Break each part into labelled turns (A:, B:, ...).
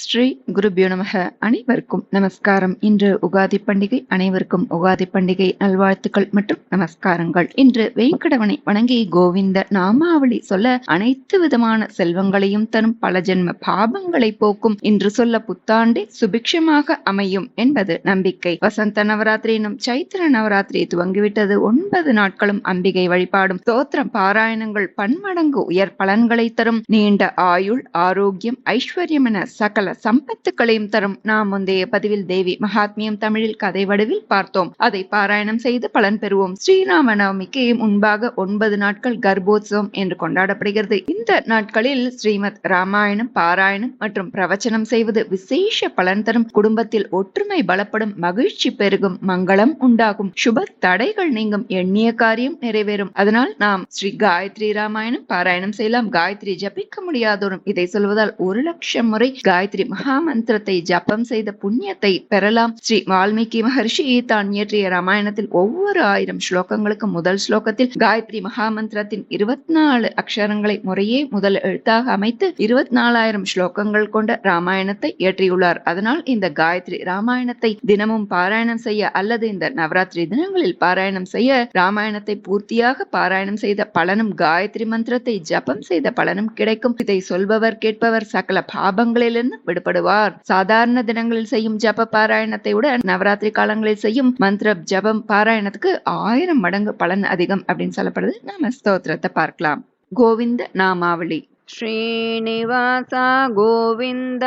A: ஸ்ரீ குருபியோ நமக. அனைவருக்கும் நமஸ்காரம். இன்று உகாதி பண்டிகை. அனைவருக்கும் உகாதி பண்டிகை நல்வாழ்த்துக்கள் மற்றும் நமஸ்காரங்கள். இன்று வெங்கடவனை வணங்கி கோவிந்த நாமாவளி சொல்ல அனைத்து விதமான செல்வங்களையும் தரும், பல ஜென்ம பாபங்களை போக்கும், இன்று சொல்ல புத்தாண்டே சுபிக்ஷமாக அமையும் என்பது நம்பிக்கை. வசந்த நவராத்திரி எனும் சைத்திர நவராத்திரி துவங்கிவிட்டது. 9 நாட்களும் அம்பிகை வழிபாடும் ஸ்தோத்திரம் பாராயணங்கள் பன்மடங்கு உயர் பலன்களை தரும். நீண்ட ஆயுள், ஆரோக்கியம், ஐஸ்வர்யம் என சகல சம்பத்துக்களையும் தரும். நாம் முந்தைய பதிவில் தேவி மகாத்மியம் தமிழில் கதை வடிவில் பார்த்தோம். அதை பாராயணம் செய்து பலன் பெறுவோம். ஸ்ரீராம நவமிக்கு முன்பாக 9 நாட்கள் கர்ப்போத்சவம் என்று கொண்டாடப்படுகிறது. இந்த நாட்களில் ஸ்ரீமத் ராமாயணம் பாராயணம் மற்றும் பிரவச்சனம் செய்வது விசேஷ பலன் தரும். குடும்பத்தில் ஒற்றுமை பலப்படும், மகிழ்ச்சி பெருகும், மங்களம் உண்டாகும், சுப தடைகள் நீங்கும், எண்ணிய காரியம் நிறைவேறும். அதனால் நாம் ஸ்ரீ காயத்ரி ராமாயணம் பாராயணம் செய்யலாம். காயத்ரி ஜபிக்க முடியாதோரும் இதை சொல்வதால் 1,00,000 முறை காயத்ரி மகாமந்திரத்தை ஜபம் செய்த புண்ணியத்தை பெறலாம். ஸ்ரீ வால்மீகி மகர்ஷி தான் இயற்றிய ராமாயணத்தில் ஒவ்வொரு 1000 ஸ்லோகங்களுக்கு முதல் ஸ்லோகத்தில் காயத்ரி மகாமந்திரத்தின் 24 அக்ஷரங்களை முறையே முதல் எழுத்தாக அமைத்து 24,000 ஸ்லோகங்கள் கொண்ட ராமாயணத்தை இயற்றியுள்ளார். அதனால் இந்த காயத்ரி ராமாயணத்தை தினமும் பாராயணம் செய்ய அல்லது இந்த நவராத்திரி தினங்களில் பாராயணம் செய்ய, ராமாயணத்தை பூர்த்தியாக பாராயணம் செய்த பலனும் காயத்ரி மந்திரத்தை ஜபம் செய்த பலனும் கிடைக்கும். இதை சொல்பவர் கேட்பவர் சகல பாபங்களிலிருந்து விடுபடுவார். சாதாரண தினங்களில் செய்யும் ஜப பாராயணத்தை விட நவராத்திரி காலங்களில் செய்யும் மந்திர ஜபம் பாராயணத்துக்கு 1000 மடங்கு பலன் அதிகம் அப்படின்னு சொல்லப்படுது. நாம ஸ்தோத்திரத்தை பார்க்கலாம். கோவிந்த நாமாவளி.
B: ಶ್ರೀನಿವಾಸ ಗೋವಿಂದ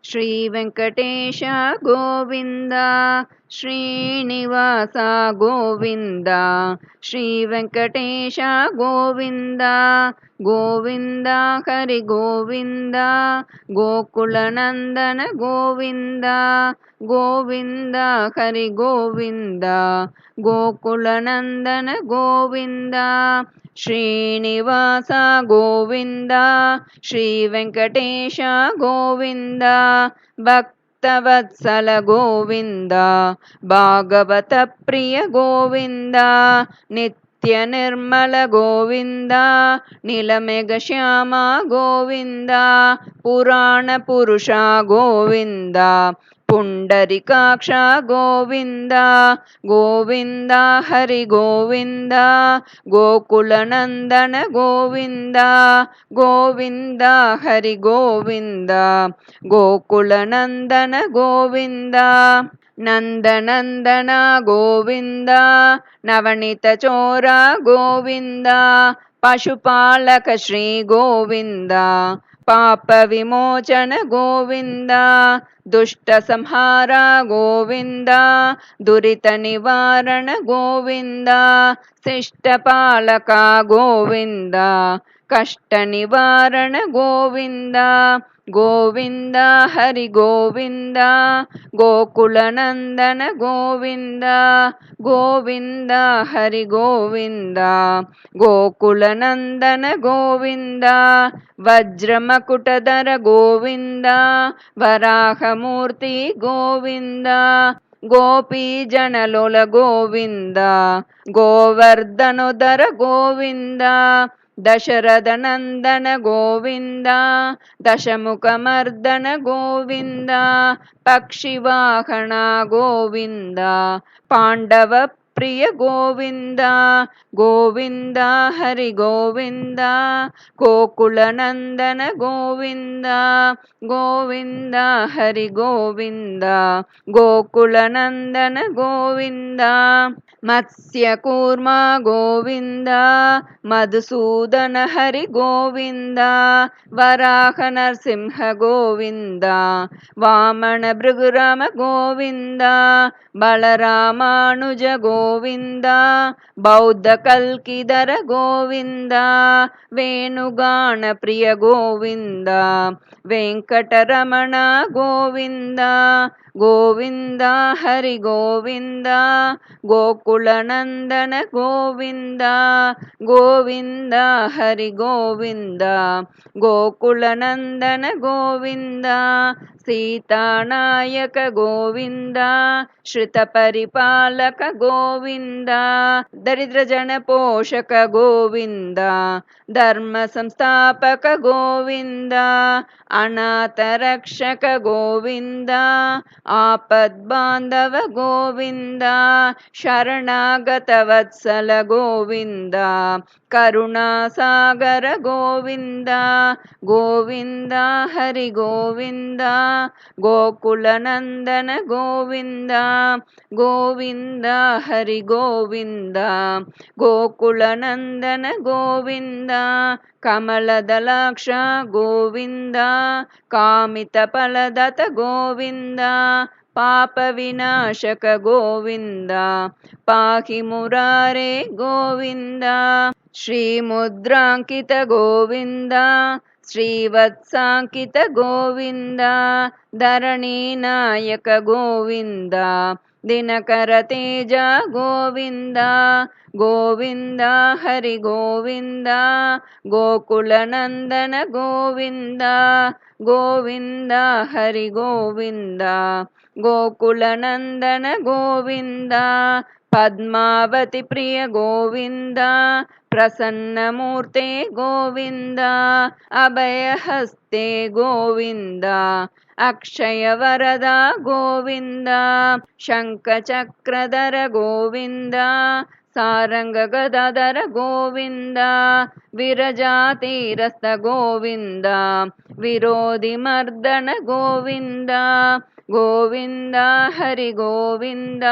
B: ಶ್ರೀ ವೆಂಕಟೇಶ ಗೋವಿಂದ ಶ್ರೀನಿವಾಸ ಗೋವಿಂದ ಶ್ರೀ ವೆಂಕಟೇಶ ಗೋವಿಂದ ಗೋವಿಂದ ಹರಿ ಗೋವಿಂದ ಗೋಕುಲನಂದನ ಗೋವಿಂದ ಗೋವಿಂದ ಹರಿ ಗೋವಿಂದ ಗೋಕುಲನಂದನ ಗೋವಿಂದ ಶ್ರೀನಿವಾಸ ಗೋವಿಂದ ಶ್ರೀ ವೆಂಕಟೇಶ ಗೋವಿಂದ ಭಕ್ತವತ್ಸಲ ಗೋವಿಂದ ಭಾಗವತ ಪ್ರಿಯ ಗೋವಿಂದ ನಿತ್ಯ ನಿರ್ಮಲ ಗೋವಿಂದ ನೀಲಮೇಘ ಶ್ಯಾಮ ಗೋವಿಂದ ಪುರಾಣ ಪುರುಷ ಗೋವಿಂದ ಪುಂಡರಿಕಾಕ್ಷ ಗೋವಿಂದ ಗೋವಿಂದ ಹರಿ ಗೋವಿಂದ ಗೋಕುಲನಂದನ ಗೋವಿಂದ ಗೋವಿಂದ ಹರಿ ಗೋವಿಂದ ಗೋಕುಲನಂದನ ಗೋವಿಂದ ನಂದನಂದನ ಗೋವಿಂದ ನವನಿತ ಚೋರ ಗೋವಿಂದ ಪಶುಪಾಲಕ ಶ್ರೀ ಗೋವಿಂದ ಪಾಪ ವಿಮೋಚನ ಗೋವಿಂದ ದುಷ್ಟ ಸಂಹಾರ ಗೋವಿಂದ ದುರಿತ ನಿವಾರಣ ಗೋವಿಂದ ಶಿಷ್ಟ ಪಾಲಕ ಗೋವಿಂದ ಕಷ್ಟ ನಿವಾರಣ ಗೋವಿಂದ ಗೋವಿಂದ ಹರಿ ಗೋವಿಂದ ಗೋಕುಲನಂದನ ಗೋವಿಂದ ಗೋವಿಂದ ಹರಿ ಗೋವಿಂದ ಗೋಕುಲನಂದನ ಗೋವಿಂದ ವಜ್ರಮಕುಟಧರ ಗೋವಿಂದ ವರಾಹಮೂರ್ತಿ ಗೋವಿಂದ ಗೋಪಿ ಜನಲೋಲ ಗೋವಿಂದ ಗೋವರ್ಧನೋದರ ಗೋವಿಂದ ದಶರಥ ನಂದನ ಗೋವಿಂದ ದಶಮುಖ ಮರ್ದನ ಗೋವಿಂದ ಪಕ್ಷಿವಾಹನ ಗೋವಿಂದ ಪಾಂಡವ ಪ್ರಿಯ ಗೋವಿಂದ ಗೋವಿಂದ ಹರಿ ಗೋವಿಂದ ಗೋಕುಲನಂದನ ಗೋವಿಂದ ಗೋವಿಂದ ಹರಿ ಗೋವಿಂದ ಗೋಕುಲನಂದನ ಗೋವಿಂದ ಮತ್ಸ್ಯ ಕೂರ್ಮ ಗೋವಿಂದ ಮಧುಸೂದನ ಹರಿ ಗೋವಿಂದ ವರಾಹ ನರಸಿಂಹ ಗೋವಿಂದ ವಾಮನ ಭೃಗುರಾಮ ಗೋವಿಂದ ಬಲರಾಮಾನುಜ ಗೋವಿಂದ ಬೌದ್ಧ ಕಲ್ಕಿದರ ಗೋವಿಂದ ವೇಣುಗಾನ ಪ್ರಿಯ ಗೋವಿಂದ ವೆಂಕಟರಮಣ ಗೋವಿಂದ ಗೋವಿಂದ ಹರಿ ಗೋವಿಂದ ಗೋಕುಲನಂದನ ಗೋವಿಂದ ಗೋವಿಂದ ಹರಿ ಗೋವಿಂದ ಗೋಕುಲನಂದನ ಗೋವಿಂದ ಸೀತಾನಾಯಕ ಗೋವಿಂದ ಶ್ರಿತ ಪರಿಪಾಲಕ ಗೋವಿಂದ ಗೋವಿಂದ ದರಿದ್ರ ಜನ ಪೋಷಕ ಗೋವಿಂದ ಧರ್ಮ ಸಂಸ್ಥಾಪಕ ಗೋವಿಂದ ಅನಾಥ ರಕ್ಷಕ ಗೋವಿಂದ ಆಪದ್ ಬಾಂಧವ ಗೋವಿಂದ ಶರಣಾಗತ ವತ್ಸಲ ಗೋವಿಂದ ಕರುಣಾಸಾಗರ ಗೋವಿಂದ ಗೋವಿಂದ ಹರಿ ಗೋವಿಂದ ಗೋಕುಲ ನಂದನ ಗೋವಿಂದ ಗೋವಿಂದ ಹರಿ ಗೋವಿಂದ ಗೋಕುಲ ನಂದನ ಗೋವಿಂದ ಕಮಲದಲಾಕ್ಷ ಗೋವಿಂದ ಕಾಮಿತ ಫಲದತ ಗೋವಿಂದ ಪಾಪ ವಿನಾಶಕ ಗೋವಿಂದ ಪಾಹಿ ಮುರಾರೇ ಗೋವಿಂದ ಶ್ರೀ ಮುದ್ರಾಂಕಿತ ಗೋವಿಂದ ಶ್ರೀವತ್ಸಾಂಕಿತ ಗೋವಿಂದ ಧರಣಿ ನಾಯಕ ಗೋವಿಂದ ದಿನಕರ ತೇಜ ಗೋವಿಂದ ಗೋವಿಂದ ಹರಿ ಗೋವಿಂದ ಗೋಕುಲ ನಂದನ ಗೋವಿಂದ ಗೋವಿಂದ ಹರಿ ಗೋವಿಂದ ಗೋಕುಲ ನಂದನ ಗೋವಿಂದ ಪದ್ಮಾವತಿ ಪ್ರಿಯ ಗೋವಿಂದ ಪ್ರಸನ್ನ ಮೂರ್ತೆ ಗೋವಿಂದ ಅಭಯ ಹಸ್ತೆ ಗೋವಿಂದ ಅಕ್ಷಯ ವರದ ಗೋವಿಂದ ಶಂಖ ಚಕ್ರಧರ ಗೋವಿಂದ ಸಾರಂಗ ಗದಾಧರ ಗೋವಿಂದ ವಿರಜಾತೀರಸ್ಥ ಗೋವಿಂದ ವಿರೋಧಿ ಮರ್ದನ ಗೋವಿಂದ ಗೋವಿಂದ ಹರಿ ಗೋವಿಂದ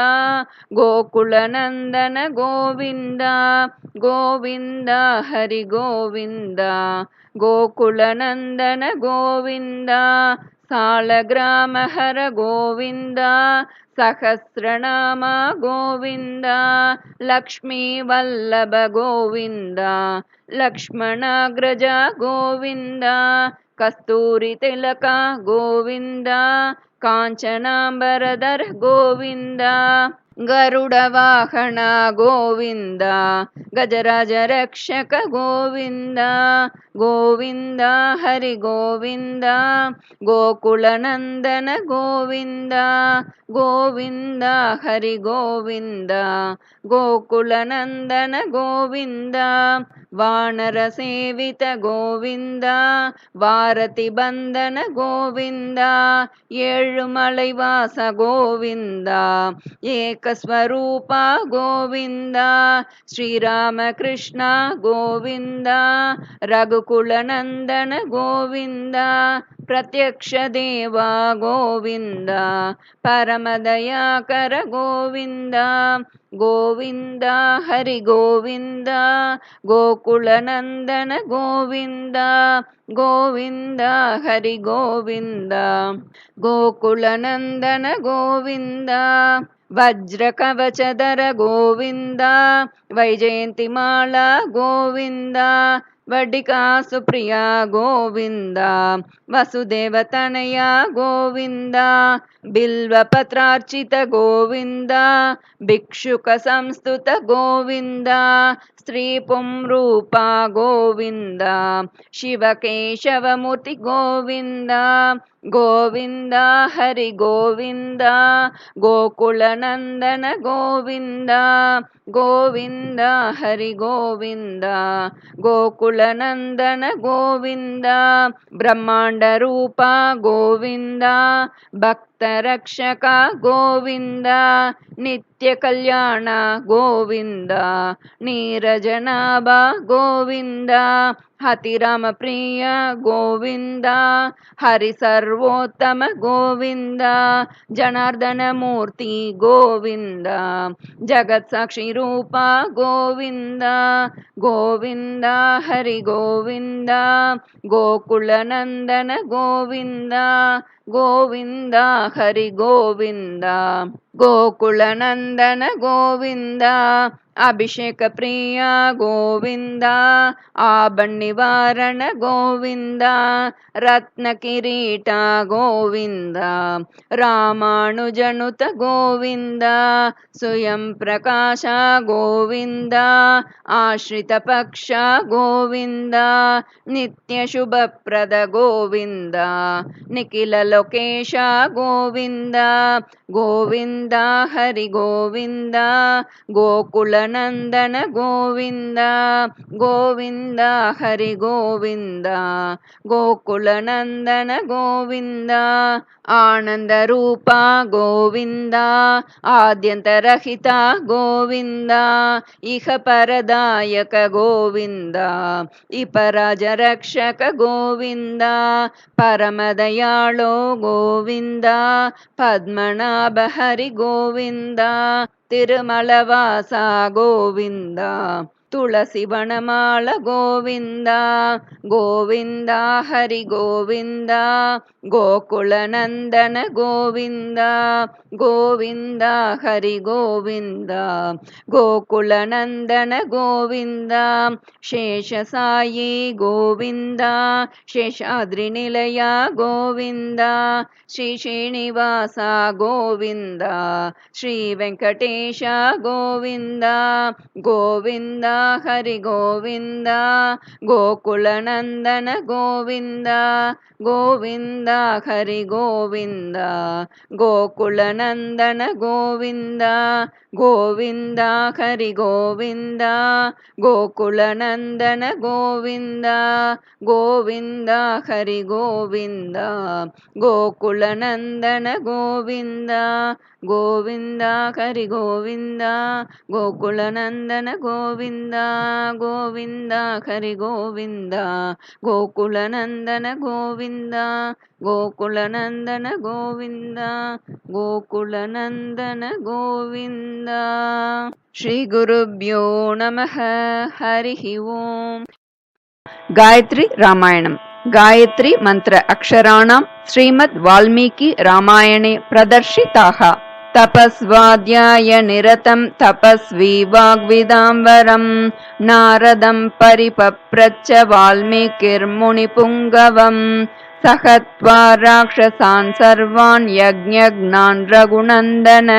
B: ಗೋಕುಲ ನಂದನ ಗೋವಿಂದ ಗೋವಿಂದ ಹರಿ ಗೋವಿಂದ ಗೋಕುಲ ನಂದನ ಗೋವಿಂದ ಸಾಳಗ್ರಾಮ ಹರ ಗೋವಿಂದ ಸಹಸ್ರನಾಮ ಗೋವಿಂದ ಲಕ್ಷ್ಮೀ ವಲ್ಲಭ ಗೋವಿಂದ ಲಕ್ಷ್ಮಣಾಗ್ರಜ ಗೋವಿಂದ ಕಸ್ತೂರಿ ತಿಲಕ ಗೋವಿಂದ ಕಾಂಚನಾಂಬರಧರ ಗೋವಿಂದ ಗರುಡ ವಾಹನ ಗೋವಿಂದ ಗಜರಾಜ ರಕ್ಷಕ ಗೋವಿಂದ ಗೋವಿಂದ ಹರಿ ಗೋವಿಂದ ಗೋಕುಲ ನಂದನ ಗೋವಿಂದ ಗೋವಿಂದ ಹರಿ ಗೋವಿಂದ ಗೋಕುಲ ನಂದನ ಗೋವಿಂದ ವಾನರ ಸೇವಿತ ಗೋವಿಂದ ವಾರತಿ ಬಂಧನ ಗೋವಿಂದ ಏಳುಮಲೈ ವಾಸ ಗೋವಿಂದ ಏಕಸ್ವರೂಪ ಗೋವಿಂದ ಶ್ರೀರಾಮಕೃಷ್ಣ ಗೋವಿಂದ ರಘುಕುಲ ನಂದನ ಗೋವಿಂದ ಪ್ರತ್ಯಕ್ಷ ದೇವ ಗೋವಿಂದ ಪರಮದಯಾಕರ ಗೋವಿಂದ ಗೋವಿಂದ ಹರಿ ಗೋವಿಂದ ಗೋಕುಲ ನಂದನ ಗೋವಿಂದ ಗೋವಿಂದ ಹರಿ ಗೋವಿಂದ ಗೋಕುಲ ನಂದನ ಗೋವಿಂದ ವಜ್ರ ಕವಚಧರ ಗೋವಿಂದ ವೈಜಯಂತಿ ಮಾಲಾ ಗೋವಿಂದ ವಡ್ಡಿಕಾ ಸುಪ್ರಿಯ ಗೋವಿಂದ ವಸುದೇವ ತನಯ ಗೋವಿಂದ ಬಿಲ್ವ ಪತ್ರಾರ್ಚಿತ ಗೋವಿಂದ ಭಿಕ್ಷುಕ ಸಂಸ್ತುತ ಗೋವಿಂದ ಸ್ತ್ರೀ ಪುಂರೂಪ ಗೋವಿಂದ ಶಿವಕೇಶವ ಮೂರ್ತಿ ಗೋವಿಂದ ಗೋವಿಂದ ಹರಿ ಗೋವಿಂದ ಗೋಕುಲ ನಂದನ ಗೋವಿಂದ ಗೋವಿಂದ ಹರಿ ಗೋವಿಂದ ಗೋಕುಲ ನಂದನ ಗೋವಿಂದ ಬ್ರಹ್ಮಾಂಡ ರೂಪ ಗೋವಿಂದ ಭಕ್ತ ರಕ್ಷಕ ಗೋವಿಂದ ನಿತ್ಯ ಕಲ್ಯಾಣ ಗೋವಿಂದ ನೀರಜನಾಭ ಗೋವಿಂದ ಹತಿರಾಮ ಪ್ರಿಯ ಗೋವಿಂದ ಹರಿ ಸರ್ವೋತ್ತಮ ಗೋವಿಂದ ಜನಾರ್ದನ ಮೂರ್ತಿ ಗೋವಿಂದ ಜಗತ್ ಸಾಕ್ಷಿ ರೂಪ ಗೋವಿಂದ ಗೋವಿಂದ ಹರಿ ಗೋವಿಂದ ಗೋಕುಲ ನಂದನ ಗೋವಿಂದ ಗೋವಿಂದ ಹರಿ ಗೋವಿಂದ ಗೋಕುಲ ನಂದನ ಗೋವಿಂದ ಅಭಿಷೇಕ ಪ್ರಿಯ ಗೋವಿಂದ ಆಬಣ್ಣಿವಾರಣ ಗೋವಿಂದ ರತ್ನ ಕಿರೀಟ ಗೋವಿಂದ ರಾಮಾನುಜನುತ ಗೋವಿಂದ ಸ್ವಯಂ ಪ್ರಕಾಶ ಗೋವಿಂದ ಆಶ್ರಿತ ಪಕ್ಷ ಗೋವಿಂದ ನಿತ್ಯ ಶುಭಪ್ರದ ಗೋವಿಂದ ನಿಖಿಲ ಲೋಕೇಶ ಗೋವಿಂದ ಗೋವಿಂದ ಹರಿ ಗೋವಿಂದ ಗೋಕುಲನಂದನ ಗೋವಿಂದ ಗೋವಿಂದ ಹರಿ ಗೋವಿಂದ ಗೋಕುಲನಂದನ ಗೋವಿಂದ ಆನಂದ ರೂಪ ಗೋವಿಂದ ಆದ್ಯಂತರಹಿತ ಗೋವಿಂದ ಇಹ ಪರದಾಯಕ ಗೋವಿಂದ ಇಪರಾಜ ರಕ್ಷಕ ಗೋವಿಂದ ಪರಮದಯಾಳೋ ಗೋವಿಂದ ಪದ್ಮನಾಭ ಹರಿ ಗೋವಿಂದ ತಿರುಮಲವಾಸ ಗೋವಿಂದ ತುಳಸಿ ವನಮಾಳ ಗೋವಿಂದ ಗೋವಿಂದ ಹರಿ ಗೋವಿಂದ ಗೋಕುಲನಂದನ ಗೋವಿಂದ ಗೋವಿಂದ ಹರಿ ಗೋವಿಂದ ಗೋಕುಲನಂದನ ಗೋವಿಂದ ಶೇಷಸಾಯಿ ಗೋವಿಂದ ಶೇಷಾದ್ರಿ ನಿಲಯ ಗೋವಿಂದ ಶ್ರೀ ಶ್ರೀನಿವಾಸ ಗೋವಿಂದ ಶ್ರೀ ವೆಂಕಟೇಶ ಗೋವಿಂದ ಗೋವಿಂದ ಹರಿ ಗೋವಿಂದ ಗೋಕುಲನಂದನ ಗೋವಿಂದ ಗೋವಿಂದ ಹರಿ ಗೋವಿಂದ ಗೋಕುಲನಂದನ ಗೋವಿಂದ ಗೋವಿಂದ ಹರಿ ಗೋವಿಂದ ಗೋಕುಲನಂದನ ಗೋವಿಂದ ಗೋವಿಂದ ಹರಿ ಗೋವಿಂದ ಗೋಕುಲನಂದನ ಗೋವಿಂದ ಗೋವಿಂದ ಹರಿ ಗೋವಿಂದ ಗೋಕುಲನಂದನ ಗೋವಿಂದ ಗೋವಿಂದ ಹರಿ ಗೋವಿಂದ ಗೋಕುಲನಂದನ ಗೋವಿಂದ ಗೋಕುಲನಂದನ ಗೋವಿಂದ ಗೋಕುಲನಂದನ ಗೋವಿಂದ. ಶ್ರೀ ಗುರುಭ್ಯೋ ನಮಃ. ಹರಿ ಓಂ. ಗಾಯತ್ರಿ ರಾಮಾಯಣಂ. ಗಾಯತ್ರಿ ಮಂತ್ರ ಅಕ್ಷರಾಣಾಂ ಶ್ರೀಮದ್ ವಾಲ್ಮೀಕಿ ರಾಮಾಯಣೆ ಪ್ರದರ್ಶಿತಾಃ. ತಪಸ್ವಾಧ್ಯಾಯ ನಿರತಂ ತಪಸ್ವಿ ವಾಗ್ವಿದಾಂಬರಂ ನಾರದಂ ಪರಿಪಪ್ರಚ್ಛ ವಾಲ್ಮೀಕಿರ್ಮುನಿಪುಂಗವಂ ಸಹತ್ವಾ ರಾಕ್ಷಸಾನ್ ಸರ್ವಾನ್ ಯಜ್ಞಜ್ಞಾನ್ ರಘುನಂದನ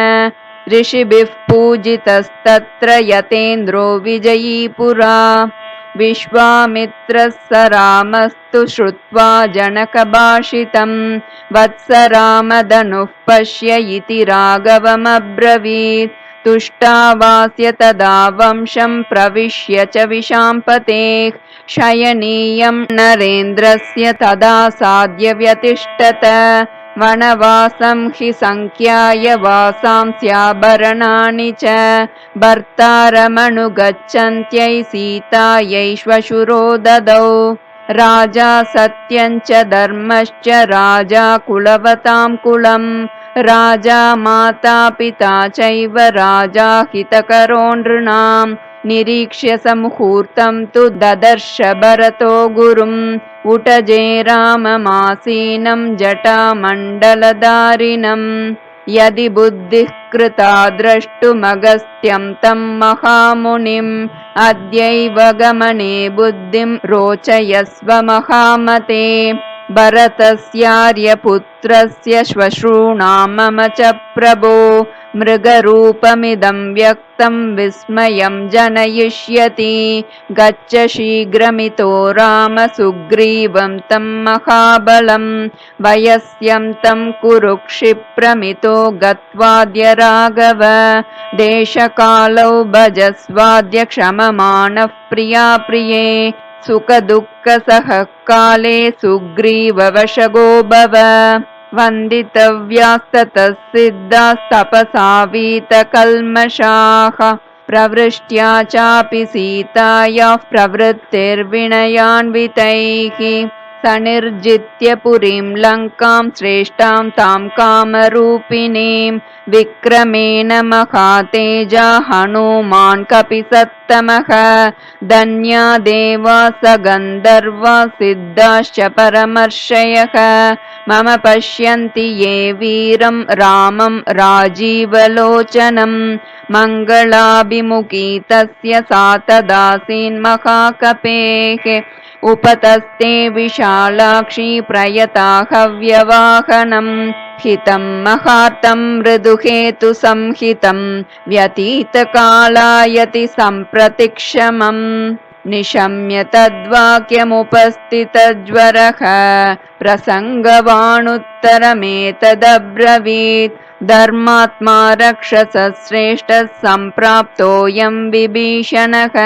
B: ಋಷಿಭಿಃ ಪೂಜಿತಸ್ತತ್ರ ಯತೇಂದ್ರೋ ವಿಜಯೀ ಪುರಾ ವಿಶ್ವಾಮಿತ್ರಃ ಸ ರಾಮಸ್ತು ಶ್ರುತ್ವಾ ಜನಕಭಾಷಿತಂ ವತ್ಸ ರಾಮಧನುಃ ಪಶ್ಯ ಇತಿ ರಾಘವಮಬ್ರವೀತ್ ತುಷ್ಟಾವಾಸ್ಯ ತದಾ ವಂಶಂ ಪ್ರವಿಶ್ಯ ಚ ವಿಶಾಂಪತೇಃ ಶಯನೀಯಂ ನರೇಂದ್ರಸ್ಯ ತದಾ ಸಾಧ್ಯ ವ್ಯತಿಷ್ಠತ ವನವಾಸಂ ಹಿ ಸಂಖ್ಯಾಯ ವಾಸಾಂಸ್ಯಾಭರಣಾನಿ ಚ ಭರ್ತಾರಮನುಗಚ್ಚಂತ್ಯೈ ಸೀತಾಯೈ ಶ್ವಶುರೋ ದದೌ ರಾಜಾ ಸತ್ಯಂಚ ಧರ್ಮಶ್ಚ ರಾಜಾ ಕುಲವತಾಂ ಕುಲಂ ರಾಜಾ ಮಾತಾ ಪಿತಾ ಚೈವ ರಾಜಾ ಹಿತಕರೋ ನೃಣಾಂ ನಿರೀಕ್ಷ್ಯ ಸಮುಹೂರ್ತಂ ತು ದದರ್ಶ ಭರತೋ ಗುರುಂ ಉಟಜೇ ರಾಮಮಾಸೀನಂ ಜಟಾಮಂಡಲಧಾರಿಣಂ ಯದಿ ಬುದ್ಧಿಃ ಕೃತಾ ದ್ರಷ್ಟುಮಗಸ್ತ್ಯಂ ತಂ ಮಹಾಮುನಿಂ ಅದ್ಯೈವ ಗಮನೆ ಬುದ್ಧಿಂ ರೋಚಯಸ್ವ ಮಹಾಮತೆ ಭರತಸ್ಯಾರ್ಯಪುತ್ರಸ್ಯ ಶ್ವಶ್ರೂಣಾಂ ಮಮ ಚ ಪ್ರಭೋ ಮೃಗರೂಪಮಿದಂ ವ್ಯಕ್ತಂ ವಿಸ್ಮಯಂ ಜನಯಿಷ್ಯತಿ ಗಚ್ಚ ಶೀಘ್ರಮಿತೋ ರಾಮ ಸುಗ್ರೀವಂ ತಂ ಮಹಾಬಲಂ ವಯಸ್ಯಂ ತಂ ಕುರು ಕ್ಷಿಪ್ರಮಿತೋ ಗತ್ವಾದ್ಯ ರಾಘವ ದೇಶಕಾಲೌ ಭಜಸ್ವಾದ್ಯ ಕ್ಷಮಮಾನಃ ಪ್ರಿಯಾ ಪ್ರಿಯೇ ಸುಖ ದುಃಖ ಸಹ ಕಾಲೇ ಸುಗ್ರೀವ ವಶಗೋ ಭವ ವಂದಿತವ್ಯಾಸ್ತತಃ ಸಿದ್ಧಾಸ್ತಪಸಾವೀತ ಕಲ್ಮಷಾಃ ಪ್ರವೃಷ್ಟ್ಯಾ ಚಾಪಿ ಸೀತಾಯಾಃ ಪ್ರವೃತ್ತಿರ್ವಿನಯಾನ್ವಿತೈಃ ಸನಿರ್ಜಿತ್ಯ ಪುರೀಂ ಲಂಕಾಂ ಶ್ರೇಷ್ಠಾಂ ತಾಂ ಕಾಮರೂಪಿಣೀಂ ವಿಕ್ರಮೇಣ ಮಹಾತೇಜಾ ಹನುಮಾನ್ ಕಪಿಸತ್ತಮಃ ಧನ್ಯಾ ದೇವಾಸ ಗಂಧರ್ವಾ ಸಿದ್ಧಾಶ್ಚ ಪರಮರ್ಷಯಃ ಮಮ ಪಶ್ಯಂತಿ ಯೇ ವೀರಂ ರಾಮಂ ರಾಜೀವಲೋಚನಂ ಮಂಗಳಾಭಿಮುಖೀ ತಸ್ಯ ಸಾತದಾಸೀನ್ ಮಹಾಕಪೇಃ ಉಪತಸ್ತೆ ವಿಶಾಲಾಕ್ಷಿ ಪ್ರಯತಾಹವ್ಯವಾಹನಂ ಹಿತಂ ಮಹಾರ್तं ಮೃದುಹೇತು ಸಂಹಿತಂ ವ್ಯತೀತಕಾಲಾಯತಿ ಸಂಪ್ರತಿಕ್ಷಮಂ ನಿಶಮ್ಯ ತದ್ವಾಕ್ಯಮುಪಸ್ಥಿತಜ್ವರಃ ಪ್ರಸಂಗವಾಣುತ್ತರಮೇತದಬ್ರವೀತ್ धर्मात्मा रक्षसश्रेष्ठः सम्प्राप्तोऽयं विभीषणः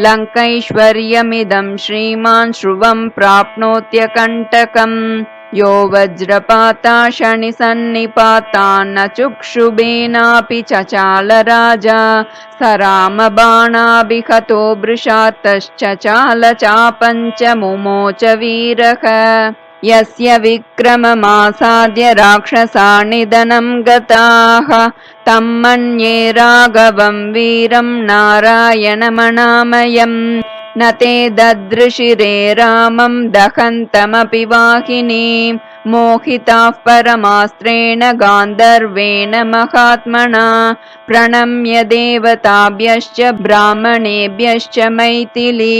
B: लङ्कैश्वर्यमिदं श्रीमान् श्रुवं प्राप्नोत्यकण्टकम् यो वज्रपाताशनिसन्निपातान् न चुक्षुबेनापि चचाल राजा स रामबाणाभिहतो वृषातश्चचाल चापञ्च मुमोच वीरः यस्य विक्रममासाद्य राक्षसा निधनं गताः तं मन्ये राघवं वीरं नारायणमणामयम् न ते ददृशिरे रामं दहन्तमपि वाहिनीं मोहिताः परमास्त्रेण गान्धर्वेण महात्मना प्रणम्य देवताभ्यश्च ब्राह्मणेभ्यश्च मैथिली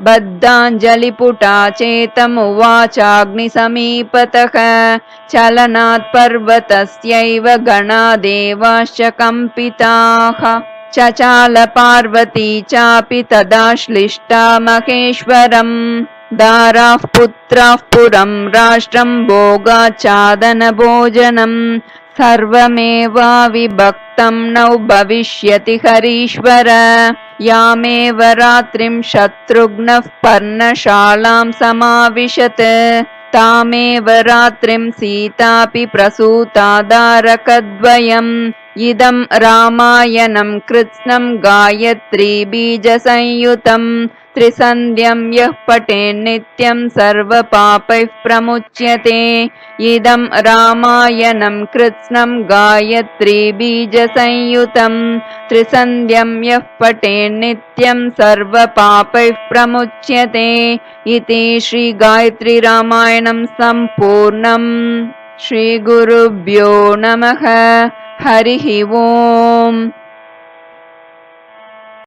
B: बद्धाञ्जलिपुटा चेतमुवाचाग्निसमीपतः चलनात् पर्वतस्यैव गणा देवाश्च कम्पिताः चचाल पार्वती चापि तदा श्लिष्टा महेश्वरम् दाराः पुत्राः पुरं राष्ट्रं भोगाच्छादन भोजनम् सर्वमेवाविभक्तं नौ भविष्यति हरीश्वर यामेव रात्रिं शत्रुघ्नः पर्णशालां समाविशत् तामेव रात्रिं सीतापि प्रसूता दारकद्वयम् इदं रामायणं कृत्स्नं गायत्री बीजसंयुतं त्रिसन्ध्यं यः पठेन्नित्यं सर्वपापैः प्रमुच्यते इदं रामायणं कृत्स्नं गायत्री बीजसंयुतं त्रिसन्ध्यं यः पठेन्नित्यं सर्वपापैः प्रमुच्यते इति श्रीगायत्री रामायणं सम्पूर्णम्। श्रीगुरुभ्यो नमः। हरिः ओम्।